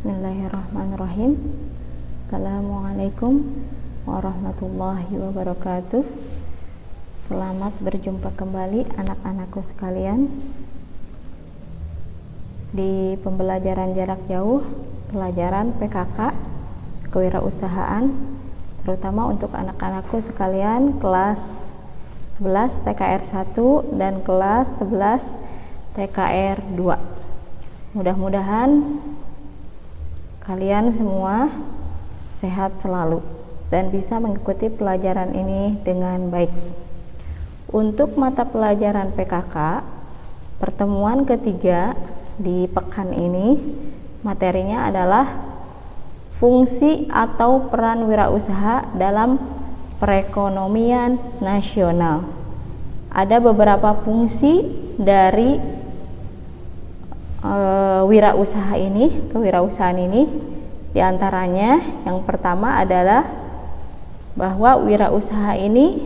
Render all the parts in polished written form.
Bismillahirrahmanirrahim. Assalamualaikum warahmatullahi wabarakatuh. Selamat berjumpa kembali anak-anakku sekalian di pembelajaran jarak jauh, pelajaran PKK, kewirausahaan, terutama untuk anak-anakku sekalian kelas 11 TKR 1 dan kelas 11 TKR 2. Mudah-mudahan kalian semua sehat selalu dan bisa mengikuti pelajaran ini dengan baik. Untuk mata pelajaran PKK pertemuan ketiga di pekan ini, materinya adalah fungsi atau peran wirausaha dalam perekonomian nasional. Ada beberapa fungsi dari kewirausahaan ini. Diantaranya yang pertama adalah bahwa wirausaha ini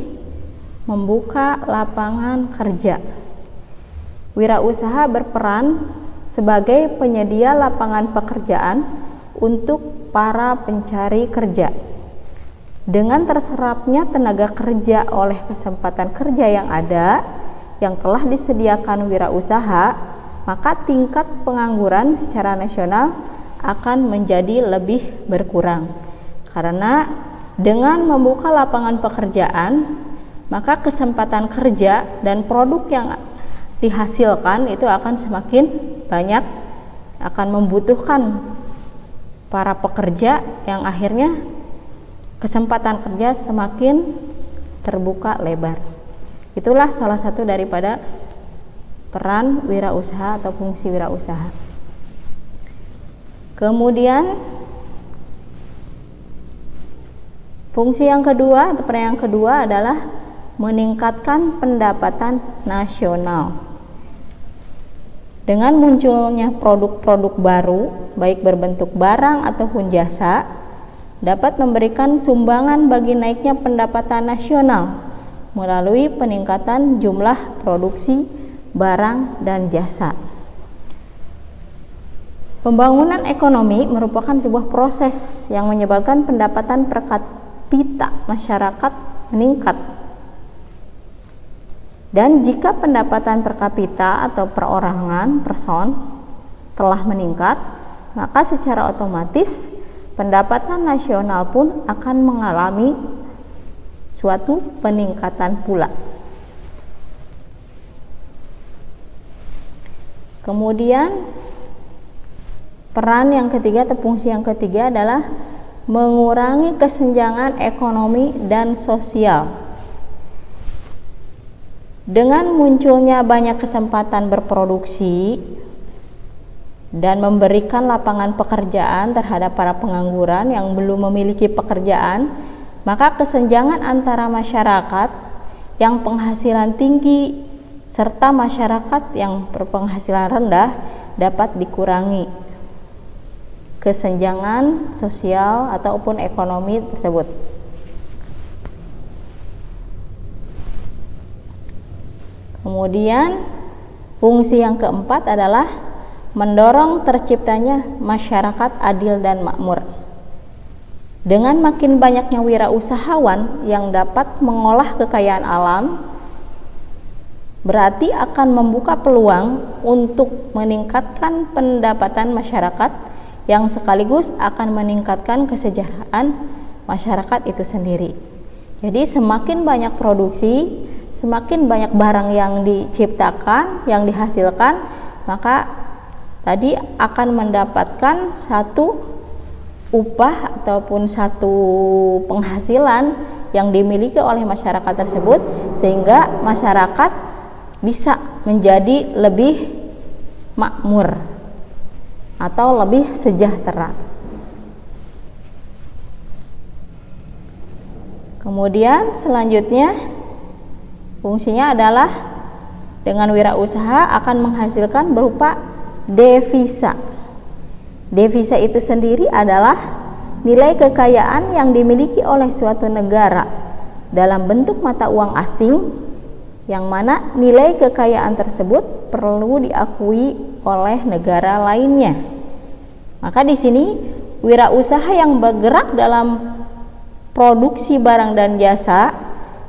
membuka lapangan kerja. Wirausaha berperan sebagai penyedia lapangan pekerjaan untuk para pencari kerja. Dengan terserapnya tenaga kerja oleh kesempatan kerja yang ada yang telah disediakan wirausaha, maka tingkat pengangguran secara nasional akan menjadi lebih berkurang. Karena dengan membuka lapangan pekerjaan, maka kesempatan kerja dan produk yang dihasilkan itu akan semakin banyak, akan membutuhkan para pekerja yang akhirnya kesempatan kerja semakin terbuka lebar. Itulah salah satu daripada peran wirausaha atau fungsi wirausaha. Kemudian fungsi yang kedua atau peran yang kedua adalah meningkatkan pendapatan nasional. Dengan munculnya produk-produk baru, baik berbentuk barang ataupun jasa, dapat memberikan sumbangan bagi naiknya pendapatan nasional melalui peningkatan jumlah produksi barang dan jasa. Pembangunan ekonomi merupakan sebuah proses yang menyebabkan pendapatan per kapita masyarakat meningkat. Dan jika pendapatan per kapita atau perorangan person telah meningkat, maka secara otomatis pendapatan nasional pun akan mengalami suatu peningkatan pula. Kemudian peran yang ketiga atau fungsi yang ketiga adalah mengurangi kesenjangan ekonomi dan sosial. Dengan munculnya banyak kesempatan berproduksi dan memberikan lapangan pekerjaan terhadap para pengangguran yang belum memiliki pekerjaan, maka kesenjangan antara masyarakat yang penghasilan tinggi serta masyarakat yang berpenghasilan rendah dapat dikurangi kesenjangan sosial ataupun ekonomi tersebut. Kemudian fungsi yang keempat adalah mendorong terciptanya masyarakat adil dan makmur. Dengan makin banyaknya wirausahawan yang dapat mengolah kekayaan alam, berarti akan membuka peluang untuk meningkatkan pendapatan masyarakat yang sekaligus akan meningkatkan kesejahteraan masyarakat itu sendiri. Jadi semakin banyak produksi, semakin banyak barang yang diciptakan, yang dihasilkan, maka tadi akan mendapatkan satu upah ataupun satu penghasilan yang dimiliki oleh masyarakat tersebut, sehingga masyarakat bisa menjadi lebih makmur atau lebih sejahtera. Kemudian selanjutnya fungsinya adalah dengan wirausaha akan menghasilkan berupa devisa. Devisa itu sendiri adalah nilai kekayaan yang dimiliki oleh suatu negara dalam bentuk mata uang asing, yang mana nilai kekayaan tersebut perlu diakui oleh negara lainnya. Maka di sini wirausaha yang bergerak dalam produksi barang dan jasa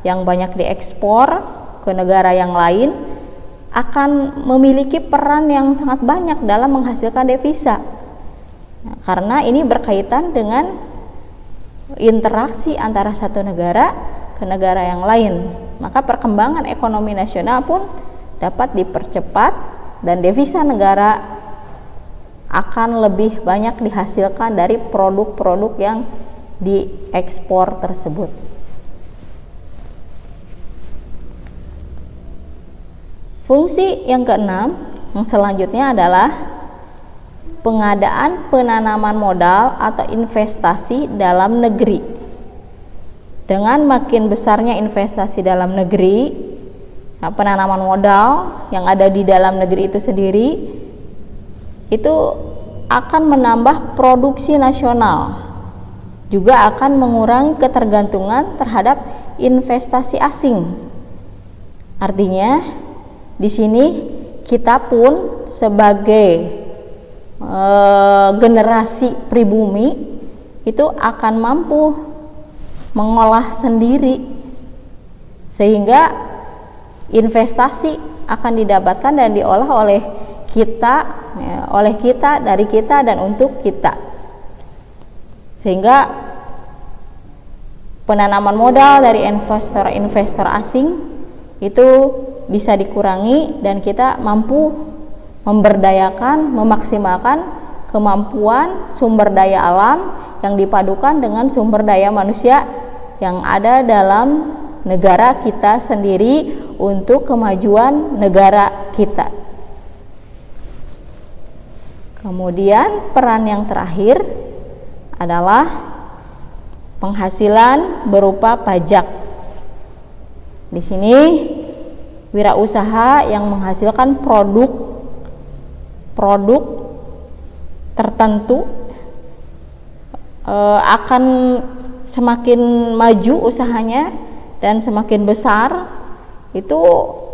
yang banyak diekspor ke negara yang lain akan memiliki peran yang sangat banyak dalam menghasilkan devisa. Nah, karena ini berkaitan dengan interaksi antara satu negara ke negara yang lain, maka perkembangan ekonomi nasional pun dapat dipercepat dan devisa negara akan lebih banyak dihasilkan dari produk-produk yang diekspor tersebut. Fungsi yang keenam, yang selanjutnya adalah pengadaan penanaman modal atau investasi dalam negeri. Dengan makin besarnya investasi dalam negeri, penanaman modal yang ada di dalam negeri itu sendiri itu akan menambah produksi nasional, juga akan mengurangi ketergantungan terhadap investasi asing. Artinya di sini kita pun sebagai generasi pribumi itu akan mampu mengolah sendiri, sehingga investasi akan didapatkan dan diolah oleh kita, dari kita dan untuk kita, sehingga penanaman modal dari investor asing itu bisa dikurangi dan kita mampu memberdayakan, memaksimalkan kemampuan sumber daya alam yang dipadukan dengan sumber daya manusia yang ada dalam negara kita sendiri untuk kemajuan negara kita. Kemudian peran yang terakhir adalah penghasilan berupa pajak. Di sini wirausaha yang menghasilkan produk tertentu akan semakin maju usahanya dan semakin besar itu,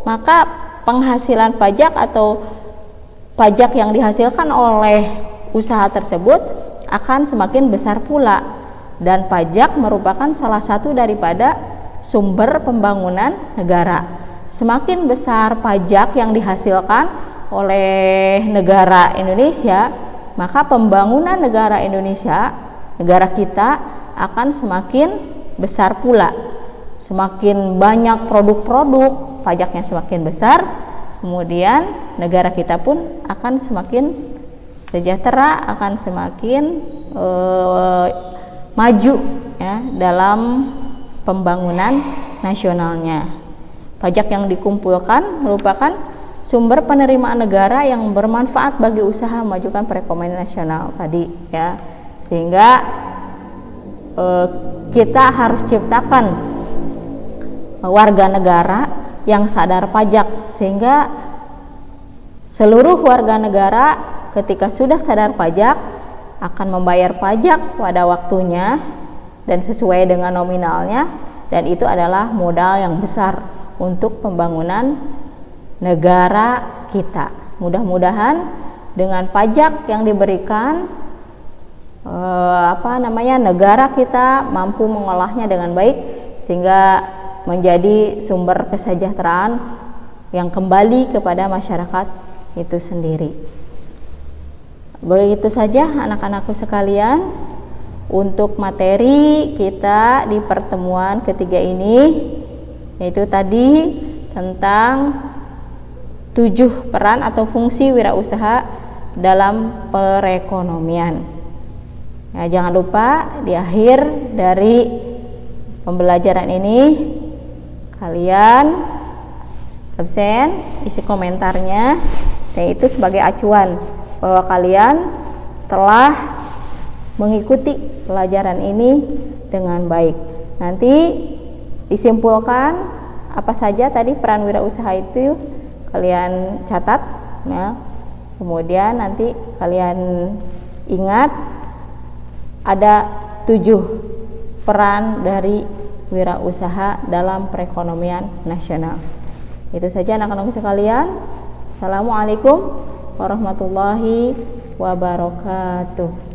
maka penghasilan pajak atau pajak yang dihasilkan oleh usaha tersebut akan semakin besar pula, dan pajak merupakan salah satu daripada sumber pembangunan negara. Semakin besar pajak yang dihasilkan oleh negara Indonesia, maka pembangunan negara Indonesia, negara kita akan semakin besar pula. Semakin banyak produk-produk, pajaknya semakin besar, kemudian negara kita pun akan semakin sejahtera, akan semakin maju ya dalam pembangunan nasionalnya. Pajak yang dikumpulkan merupakan sumber penerimaan negara yang bermanfaat bagi usaha memajukan perekonomian nasional tadi ya. Sehingga kita harus ciptakan warga negara yang sadar pajak, sehingga seluruh warga negara ketika sudah sadar pajak akan membayar pajak pada waktunya dan sesuai dengan nominalnya, dan itu adalah modal yang besar untuk pembangunan negara kita. Mudah-mudahan dengan pajak yang diberikan negara kita mampu mengolahnya dengan baik sehingga menjadi sumber kesejahteraan yang kembali kepada masyarakat itu sendiri. Begitu saja anak-anakku sekalian untuk materi kita di pertemuan ketiga ini, yaitu tadi tentang 7 peran atau fungsi wirausaha dalam perekonomian. Ya, jangan lupa di akhir dari pembelajaran ini kalian absen isi komentarnya, dan itu sebagai acuan bahwa kalian telah mengikuti pelajaran ini dengan baik. Nanti disimpulkan apa saja tadi peran wirausaha itu kalian catat ya. Kemudian nanti kalian ingat ada 7 peran dari wirausaha dalam perekonomian nasional. Itu saja anak-anak sekalian. Assalamualaikum warahmatullahi wabarakatuh.